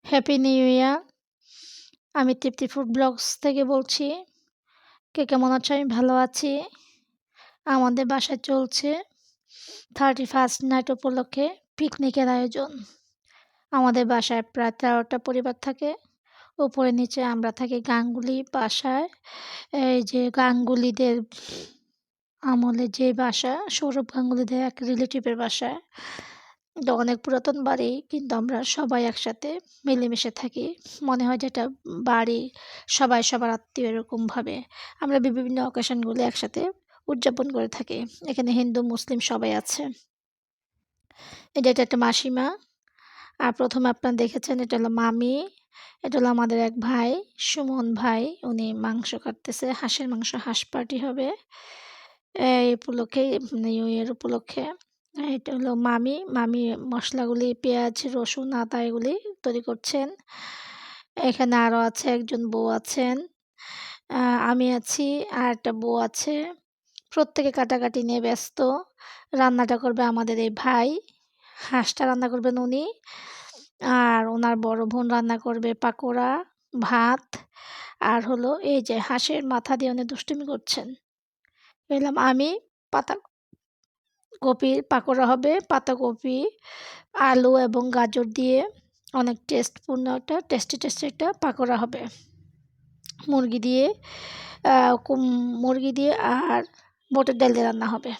Happy new year! আমি তৃপ্তি food blogs থেকে বলছি। কে কেমন আছো? আমি ভালো আছি। আমাদের বাসায় চলছে 31st নাইট উপলক্ষে পিকনিকের আয়োজন। আমাদের বাসায় প্রায় ১৩টা পরিবার থাকে। উপরে নিচে আমরা থাকি গাঙ্গুলি বাসায়। এই যে গাঙ্গুলিদের আমলে যে বাসা, সৌরভ গাঙ্গুলিদের এক রিলেটিভের বাসায়। এটা অনেক পুরাতন বাড়ি, কিন্তু আমরা সবাই একসাথে মিলেমিশে থাকি। মনে হয় যে এটা বাড়ি, সবাই সবার আত্মীয় এরকমভাবে। আমরা বিভিন্ন অকেশনগুলো একসাথে উদযাপন করে থাকি। এখানে হিন্দু, মুসলিম সবাই আছে। এটা একটা মাসিমা। আর ১ম এ আপনারা দেখেছেন এটা হলো মামি। এটা হলো আমাদের এক ভাই, সুমন ভাই। উনি মাংস কাটতেছে, হাঁসের মাংস, হাঁস পার্টি হবে। এই উপলক্ষে নিউ ইয়ার উপলক্ষে। এটা হলো মামি। মামি মশলাগুলি পেঁয়াজ, রসুন, আদা এগুলি তৈরি করছেন। এখানে আরও আছে, একজন বউ আছেন। আমি আছি, আর একটা বউ আছে। প্রত্যেকে কাটাকাটি নিয়ে ব্যস্ত। রান্নাটা করবে আমাদের এই ভাই। হাঁসটা রান্না করবেন উনি। আর ওনার বড় বোন রান্না করবে পাকোড়া, ভাত। আর হলো এই যে হাঁসের মাথা দিয়ে উনি দুষ্টুমি করছেন। এলাম আমি। পাতাকপির পাকোড়া হবে, পাতাকপি, আলু এবং গাজর দিয়ে অনেক টেস্টপূর্ণ একটা টেস্টি একটা পাকোড়া হবে। মুরগি দিয়ে মুরগি দিয়ে আর বুটের ডাল দিয়ে রান্না হবে।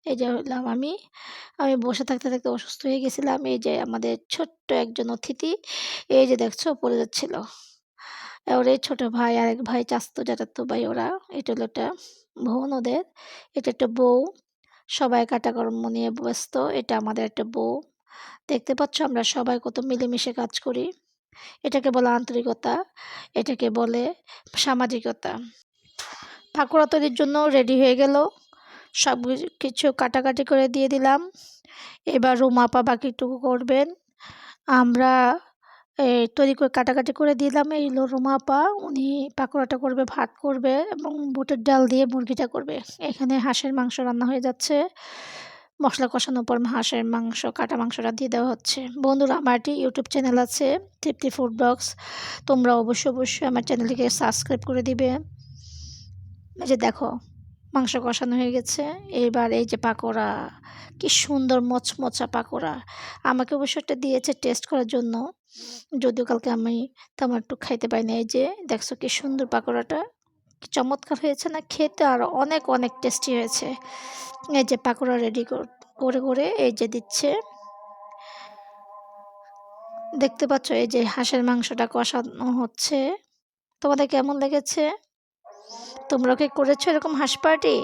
এই যে হলাম আমি। আমি বসে থাকতে থাকতে অসুস্থ হয়ে গেছিলাম। এই যে আমাদের ছোট্ট একজন অতিথি, এই যে দেখছো পড়ে যাচ্ছিল। ওর এই ছোট ভাই, আরেক ভাই, চাচাতো জ্যাঠাতো ভাই ওরা। এটা হলো একটা বোন ওদের। এটা একটা বউ। সবাই কাটাকর্ম নিয়ে ব্যস্ত। এটা আমাদের একটা বউ। দেখতে পাচ্ছ আমরা সবাই কত মিলেমিশে কাজ করি। এটাকে বলে আন্তরিকতা, এটাকে বলে সামাজিকতা। পাকোড়া তৈরির জন্য রেডি হয়ে গেল। সব কিছু কাটাকাটি করে দিয়ে দিলাম। এবার রুমা আপা বাকিটুকু করবেন। আমরা তৈরি করে কাটাকাটি করে দিলাম। এই হলো রুমা আপা, উনি পাকোড়াটা করবে, ভাত করবে এবং বুটের ডাল দিয়ে মুরগিটা করবে। এখানে হাঁসের মাংস রান্না হয়ে যাচ্ছে। মশলা কষানোর পর হাঁসের মাংস, কাটা মাংসটা দিয়ে দেওয়া হচ্ছে। বন্ধুরা, আমার একটি ইউটিউব চ্যানেল আছে, তৃপ্তি ফুড ব্লগস। তোমরা অবশ্যই আমার চ্যানেলটিকে সাবস্ক্রাইব করে দিবে। এই যে দেখো, মাংস কষানো হয়ে গেছে। এবার এই যে পাকোড়া, কি সুন্দর মচমচা পাকোড়া। আমাকে অবশ্য একটা দিয়েছে টেস্ট করার জন্য, যদিও কালকে আমি তেমন একটু খাইতে পারিনি। এই যে দেখছো কি সুন্দর পাকোড়াটা, কি চমৎকার হয়েছে না খেতে, আর অনেক অনেক টেস্টি হয়েছে। এই যে পাকোড়া রেডি করে করে এই যে দিচ্ছে। দেখতে পাচ্ছ এই যে হাঁসের মাংসটা কষানো হচ্ছে। তোমাদের কেমন লেগেছে? তোমরা কি করেছো এরকম হাঁস পার্টি?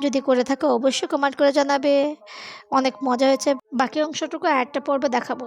যদি করে থাকো অবশ্যই কমেন্ট করে জানাবে। অনেক মজা হয়েছে। বাকি অংশটুকু আরেকটা পর্বে দেখাবো।